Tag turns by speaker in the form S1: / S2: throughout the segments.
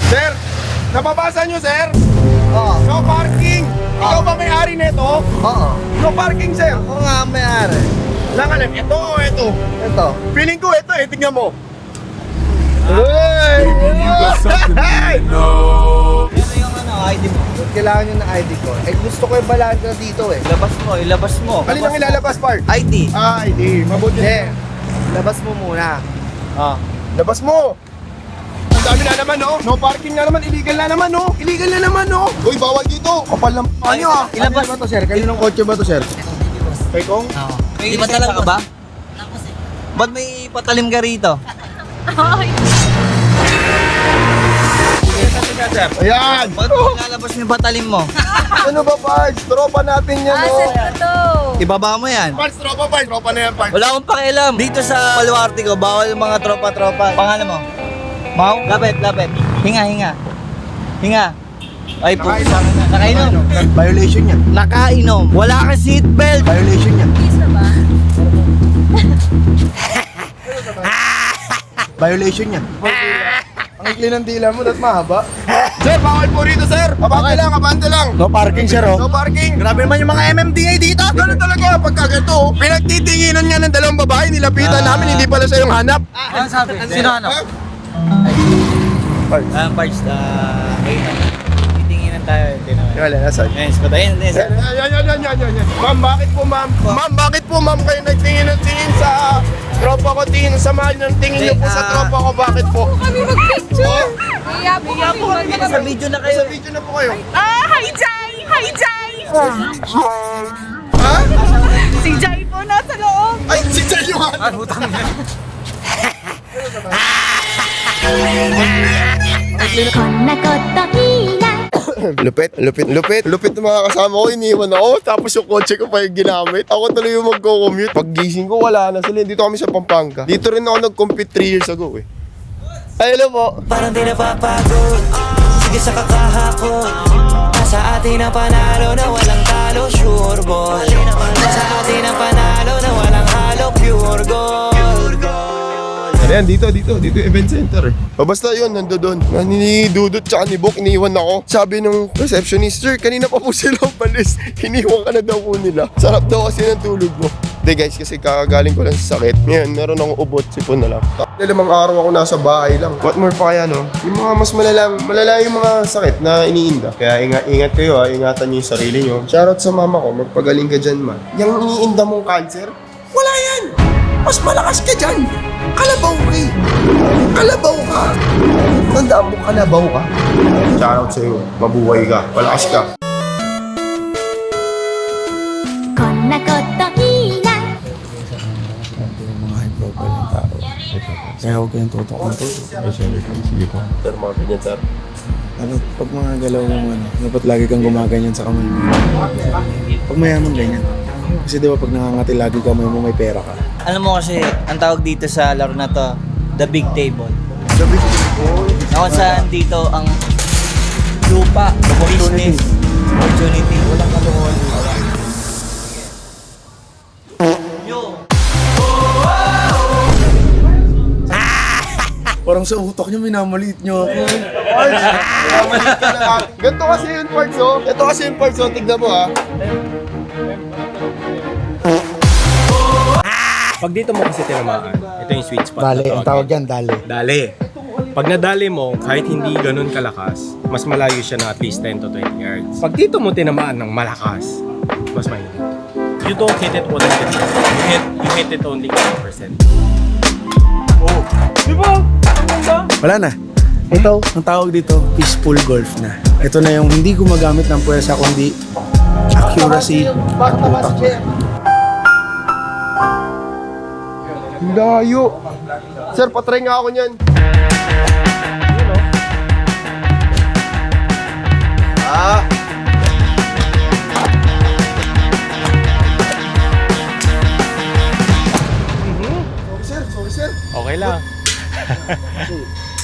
S1: Sir, nababasa nyo, sir?
S2: Oo.
S1: No parking. Ikaw ba may-ari nito?
S2: Oo.
S1: No parking, sir.
S2: Ako nga ang may-ari.
S1: Lang alam, ito o ito?
S2: Ito.
S1: Feeling ko ito eh, tignan mo.
S3: You got something to know.
S2: Ano yung ID mo? Kailangan nyo ng ID ko. Eh gusto ko yung balandra dito eh.
S4: Ilabas mo.
S1: Alin ang ilalabas, part?
S4: ID.
S1: Ah, hindi. Mabuti.
S2: Hindi. Labas mo muna.
S1: Labas mo. Ang dami na naman, no? No parking na naman. Illegal na naman, no? Illegal na naman, no? Uy, bawal dito. Kapal ng mukha nyo, ah.
S2: Ilabas ba to, sir? Kaninong kotse ba to, sir?
S1: Kay Kong?
S4: May patalim ka ba? Ba't may patalim ka rito?
S1: Ayan.
S4: Ba't lalabas mo yung patalim mo?
S1: Ano ba, Pards? Tropa natin yan, no?
S5: Asset ko to.
S4: Ibaba mo yan.
S1: Pards, tropa, Pards. Tropa na yan, Pards.
S4: Wala akong pakialam. Dito sa Baluarte ko, bawal yung mga tropa-tropa. Pangalan mo? Mau? Lapit. Hinga. Ay, pusa. Nakainom.
S2: Violation yan.
S4: Nakainom. Wala ka seatbelt.
S2: Violation yan.
S5: Kiss na ba?
S2: Violation yan.
S1: Ang ikli ng dila mo, that's mahaba. Sir, bawal po rito, sir. Abante lang.
S2: No parking, sir, oh.
S1: No parking.
S2: Grabe naman yung mga MMDA dito.
S1: Ganun talaga pagka ganito. Pinagtitinginan nga ng dalawang babae, nilapitan namin, hindi pala siya yung hanap.
S4: Ano sabi? Sino ano? Parts, titinginan tayo.
S1: Wala, nasa.
S4: Yes, patayin.
S1: Yan. Ma'am, bakit po, ma'am? Ma'am, bakit po, ma'am, kayo nagtingin ng tingin sa tropa ko, tingin sa mahal ng tingin niyo po sa tropa ko, bakit po?
S5: Kami mag-picture. Hiya po kami
S4: Sa video na kayo.
S1: Sa video na po kayo.
S5: Hi, Jai! Hi, Jai!
S1: Ha?
S5: Si Jai po nasa loob.
S1: Ay, si Jay yung hanap. Lupit ng mga kasama ko, iniwan ako. Tapos yung kotse ko pa yung ginamit. Ako tuloy yung magko-commute. Pag gising ko, wala na sila. Dito kami sa Pampanga. Dito rin ako nag-compete 3 years ago eh. Ay, hello po.
S6: Parang di napapagod. Sige sa kakahakot. Nasa atin ang panalo na walang talo, sure ball. Nasa atin ang panalo na walang halo, pure gold.
S1: Ayan, dito event center eh. O basta yun, nando doon. Ni Dudut tsaka ni Bok, iniwan ako. Sabi nung receptionist, sir, kanina pa po sila umalis. Iniwan ka na daw po nila. Sarap daw kasi ng tulog mo. Hindi guys, kasi kakagaling ko lang sa sakit. Ngayon, meron akong ubot, sipon na lang. Limang araw ako nasa bahay lang. What more pa kaya, no? Yung mga mas malala yung mga sakit na iniinda. Kaya ingat kayo ha, ingatan niyo yung sarili niyo. Shoutout sa mama ko, magpagaling ka dyan man. Yung iniinda mong cancer, wala yan! Mas malakas ka dyan! Kalabaw ka eh! Kalabaw ka! Tandaan mo, kalabaw ka. Shoutout sa'yo, mabuhay ka, malakas ka.
S7: こんなこといいな
S8: mga high profile ng tao. Kaya huwag kayong tutok. Sige po.
S1: Sir, mga ganyan, sir.
S8: Ano, pag mga galaw mo, dapat lagi kang gumaganyan sa kamay mo. Pag mayaman ganyan. Kasi di ba pag nangangati lagi kamay mo, may pera ka.
S4: Alam mo kasi, ang tawag dito sa laro na to, the big table.
S1: Sabi ko,
S4: Na kung saan dito ang lupa, business, opportunity. Walang kalokohan.
S8: Parang sa utak niyo, minamaliit niyo ako.
S1: ganito kasi yung parts, oh. Ito kasi yung parts, oh. Tignan mo, ha.
S9: Pag dito mo kasi tinamaan, ito yung sweet spot.
S2: Dali, ang tawag yan, dali.
S9: Dali. Pag nadali mo, kahit hindi ganun kalakas, mas malayo siya na at least 10 to 20 yards. Pag dito mo tinamaan ng malakas, mas mahirap. You don't hit it 100%. You hit it only 1%. Oh. Di ba?
S8: Wala na. Ito, ang tawag dito, peaceful golf na. Ito na yung hindi gumagamit ng puwersa, kundi accuracy ng utak ko.
S1: Layo. Sir, patry nga ako niyan. Ah. Sorry, sir.
S9: Okay lang.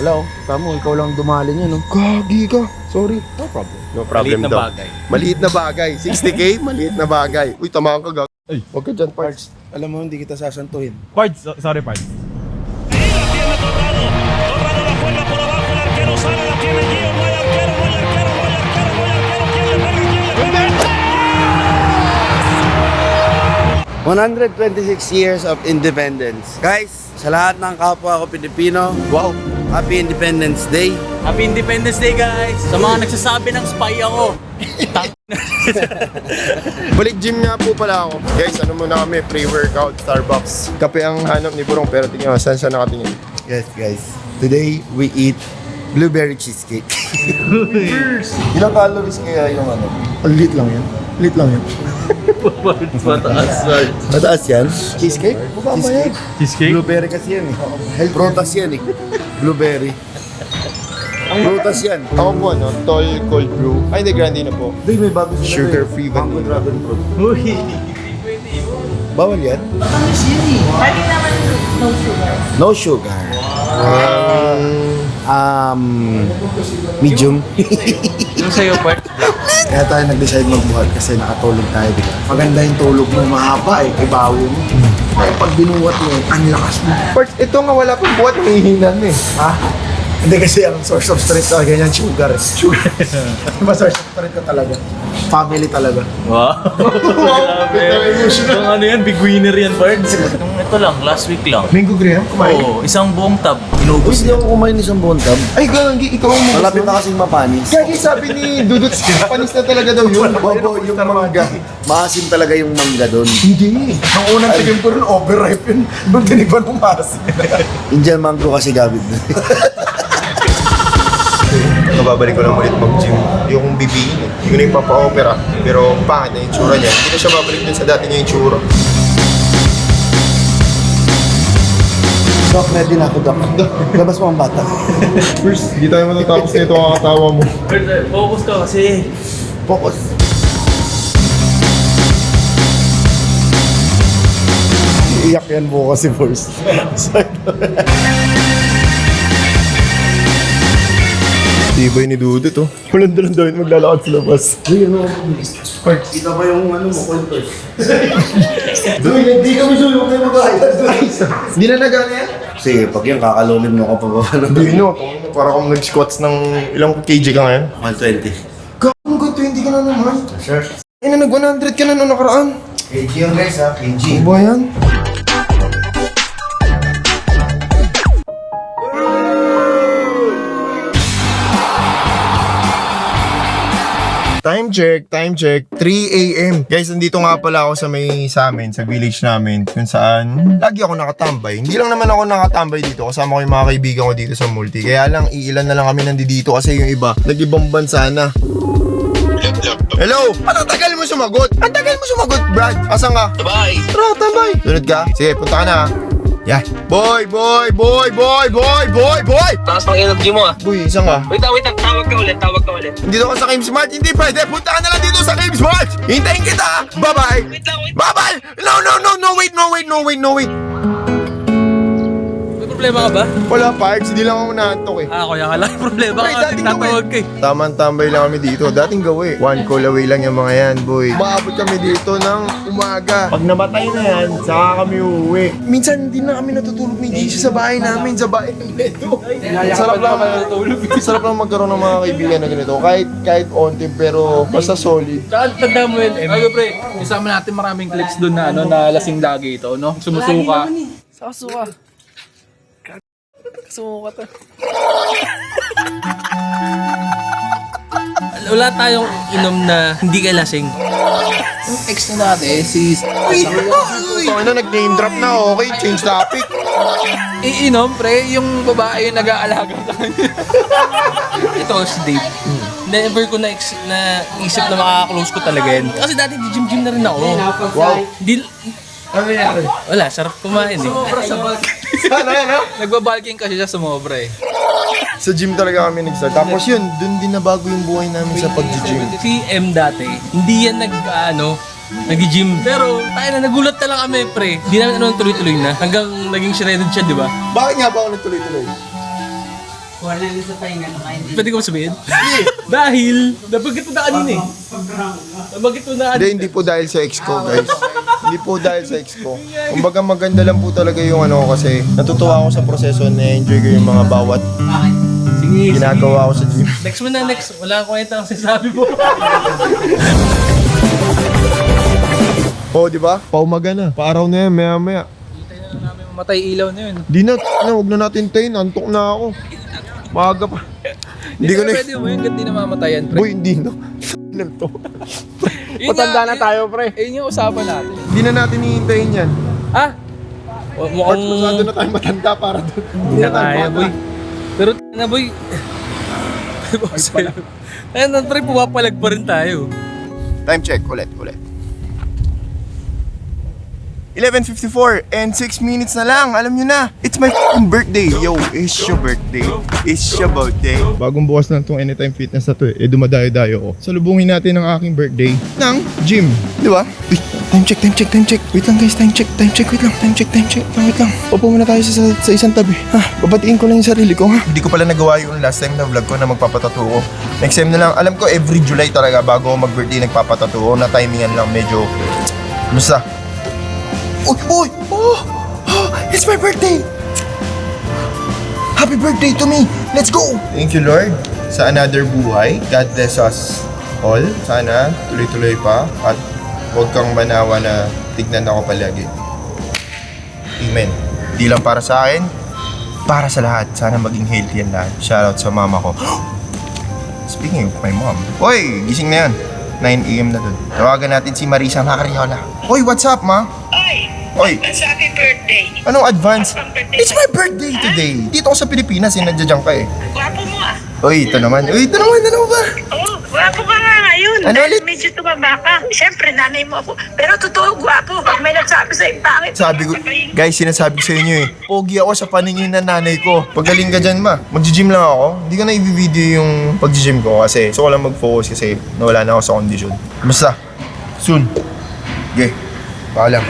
S8: Wala oh, tamo, ikaw lang dumali niya, no?
S1: Gagi ka. Sorry.
S9: No problem.
S1: No problem
S9: Maliit na
S1: daw.
S9: bagay.
S1: Maliit na bagay. 60K, maliit na bagay. Uy, tamaan ka, gag. Huwag ka dyan, parts.
S8: Alam mo, hindi kita sasantuhin.
S9: Pards, sorry Pards.
S10: Tiene tocado, tocado la cuerda por abajo, el arquero sale, la tiene
S2: 126 years of independence.
S8: Guys, sa lahat ng kapwa ko Pilipino, wow, Happy Independence Day.
S4: Happy Independence Day, guys! Sa mga nagsasabi ng spy ako.
S1: Balik gym nga po pala ako. Guys, ano muna kami, pre-workout, Starbucks. Kape ang hanap ni Burong, pero tingnan mo, saan siya nakatingin?
S2: Yes, guys. Today, we eat blueberry cheesecake.
S1: Ilang calories kaya yung ano?
S2: Lit lang yan. Lit lang yan. Mataas yan? Cheesecake? Cheesecake?
S9: Cheesecake?
S2: Blueberry kasi yan eh. Prutas yan eh. Blueberry. Prutas yan.
S1: Ako po, ano, tall cold brew. Ay, hindi, grande na po.
S2: Hindi, may bago sila.
S1: Sugar-free
S2: Mango
S1: vanilla.
S2: dragon fruit. Bawal yan?
S5: Pwede naman no sugar.
S2: No sugar. Medium.
S4: Yung sa'yo, part?
S2: Kaya tayo nag-decide magbuhat kasi nakatulog tayo dito. Maganda yung tulog mo, mahaba eh, ibawo mo. Kaya pag binuhat mo, ang lakas mo.
S1: First, ito nga wala pang buhat, nangihinan eh.
S2: Ha? Hindi kasi ang source of strength talaga ganyan, sugar. Sugar. Diba source of strength ka talaga? Family talaga.
S4: Wow! Yung ano yan, big winner yan, Pards. Yung ito lang, last week lang.
S2: Mango Graham, kumain.
S4: Oo, isang buong tab.
S2: Uy,
S4: Inubos
S2: hindi ako kumain isang buong tab.
S1: Ay, gangi, ikaw ang mga.
S2: Malapit na kasing mapanis.
S1: Kaya sabi ni Dudut, panis na talaga daw yun.
S2: Bobo, yung mangga. Maasim talaga yung mangga doon.
S1: Hindi. Ang unang tigim ko rin, overripe yun. Nung tinipan mo maasim.
S2: Indian mango kasi gamit doon.
S1: Babalik ko lang ulit mag-gym. Yung bibiin eh. Yung na yung papa-opera. Pero pangit na yung tsura niya. Hindi na siya babalik din sa dati niya yung tsura.
S2: Doc, ready na ako, Doc. Labas mo ang bata.
S1: First, hindi tayo matatapos na ito ang katawa mo.
S4: Focus ka kasi.
S2: Focus. Iyak yan bukas si Force.
S1: Tibay ni Dudut oh. Walang dalang dawin maglalakad sa labas.
S2: Uy, ano? Kita ba yung ano mo, contours? Hindi kami sure, huwag kayo mag-ahayad.
S1: Hindi na nagana yan?
S2: Sige, pag yan, kakalunin mo ka pa ba?
S1: Hindi no. Para kung nag-squats ng ilang kg ka ngayon.
S2: 120.
S1: Gawin ko 20 ka na naman.
S2: Sure.
S1: Ay na nag-100 ka na nung nakaraan.
S2: KG yung guys ha, KG.
S1: Ano ba yan? Time check, 3 a.m. Guys, nandito nga pala ako sa amin, sa village namin, kung saan lagi ako nakatambay. Hindi lang naman ako nakatambay dito, kasama ko yung mga kaibigan ko dito sa multi. Kaya lang, iilan na lang kami nandito kasi yung iba, nag-ibang bansa na. Hello! Ang tagal mo sumagot! Ang tagal mo sumagot, Brad! Asan ka? Tabay! Tara, tabay! Sunod ka? Sige, punta ka na. Yeah. Boy!
S10: Taas ng energy mo ah.
S1: Boy, isang ka?
S10: Wait, tawag ka ulit.
S1: Dito ka sa Games Mart, hindi pwede. Punta ka na lang dito sa Games Mart. Hintayin kita. Bye-bye.
S10: Wait lang.
S1: Bye-bye. No, wait.
S4: May problema ka ba?
S1: Wala, Parks. Hindi lang ako naantok eh.
S4: Kaya ka lang yung problema
S1: Ay,
S4: ka.
S1: dating
S4: Tatawag ka eh.
S1: Tamang tambay lang kami dito. Dating gawi. One call away lang yung mga yan, boy. Maabot kami dito ng umaga. Pag namatay na yan, saka kami uuwi. Minsan hindi na kami natutulog ni DJ sa bahay namin, sa bahay ng Beto. Sarap lang magkaroon ng mga kaibigan na ganito. Kahit onti, pero basta solid.
S11: Tsaka tanda mo yun, Ay, pre, isama natin maraming clips doon na, na lasing lagi ito, no? Sumusuka. Sasuka. Sumuka to.
S4: Wala tayong inom na hindi ka lasing.
S11: Yung ex na dati, si...
S1: Ano, nag-name drop na, okay, change topic.
S11: Iinom, pre, yung babae yung nag-aalaga sa kanya. Ito, si Dave. Never ko na-isip na makaka-close ko talaga yan. Kasi dati gym na rin ako.
S1: Wow.
S11: Ano nangyari?
S4: Wala, sarap kumain eh.
S11: Sumobra sa bulk.
S1: Ano?
S11: Nagbabalking kasi siya sumobra eh.
S1: Sa gym talaga kami nag-start. Tapos yun, dun din nabago yung buhay namin sa pag-gym.
S4: Si M dati, hindi yan nag-gym. Pero tayo na, nagulat na lang kami, pre. Hindi namin tuloy-tuloy na. Hanggang naging shredded siya, di ba?
S1: Bakit nga ba ako nagtuloy-tuloy?
S4: Pwede ko sabihin? Dahil, nabanggit mo na kanina eh. Nabanggit mo na kanina.
S1: Hindi po dahil sa ex ko, guys. Hindi po dahil sa ex ko. Kumbaga maganda lang po talaga yung ano kasi natutuwa ako sa proseso, na-enjoy ko yung mga bawat ginagawa ko sa gym.
S4: Next mo na, next. Wala akong kwenta ang sinasabi mo.
S1: Oh, di ba? Paumaga na. Paaraw na yan, maya-maya.
S11: Hintay na lang namin mamatay ilaw na yun.
S1: Di na, huwag na natin tayo. Antok na ako. Maaga pa. Hindi ko na...
S11: Pwede mo yun, hindi na mamatayan, pre.
S1: Boy, hindi no. Lang to.
S11: Yun
S1: Matanda
S11: nga,
S1: na tayo, pre.
S11: Yun yung usapan natin.
S1: Hindi na natin hihintayin yan.
S11: Ah?
S1: Mukhang... Masyado na tayo matanda para doon.
S11: Hindi na kaya, boy. Pero na, boy. Ayun, pre, pumapalag pa rin tayo.
S1: Time check, ulit. 11:54 and 6 minutes na lang. Alam nyo na, it's my f***ing birthday. Yo, it's your birthday. It's your birthday. Bagong bukas na itong Anytime Fitness na to dumadayo-dayo ko. Salubungin natin ang aking birthday ng gym. Di ba? Time check. Wait lang guys, time check. Wait lang. Upo muna tayo sa isang tabi. Babatiin ko lang yung sarili ko, ha? Hindi ko pala nagawa yung last time na vlog ko na magpapatattoo ko. Next time na lang, alam ko every July talaga bago ako mag-birthday nagpapatattoo ko. Na timingan lang medyo... Basta. Oh, it's my birthday! Happy birthday to me! Let's go! Thank you, Lord, sa another buhay. God bless us all. Sana tuloy-tuloy pa at huwag kang manawa na tignan ako palagi. Amen. Di lang para sa akin, para sa lahat. Sana maging healthy ang lahat. Shoutout sa mama ko. Speaking of my mom. Hoy, gising na yan. 9 AM na dun. Tawagan natin si Marisa Macariola. Hoy, what's up, ma? Oy!
S5: Happy birthday.
S1: Anong advance? It's my birthday today. Dito ako sa Pilipinas, nandiyan ka eh.
S5: Gwapo mo ah.
S1: Uy, ito naman. Ano ba?
S5: Oo, gwapo ka nga ngayon.
S1: Ano
S5: Dahil
S1: ulit?
S5: medyo tumaba ka. Siyempre, nanay mo ako. Pero totoo, gwapo. Pag may nagsabi sa'yo, bakit?
S1: Sabi ko, guys, sinasabi ko sa inyo eh. Pogi ako sa paningin ng nanay ko. Pagaling ka dyan, ma. Mag-gym lang ako. Hindi ko na i-video yung pag-gym ko kasi gusto ko lang mag-focus kasi nawala na ako sa kondisyon. Basta, soon. Okay, paalam.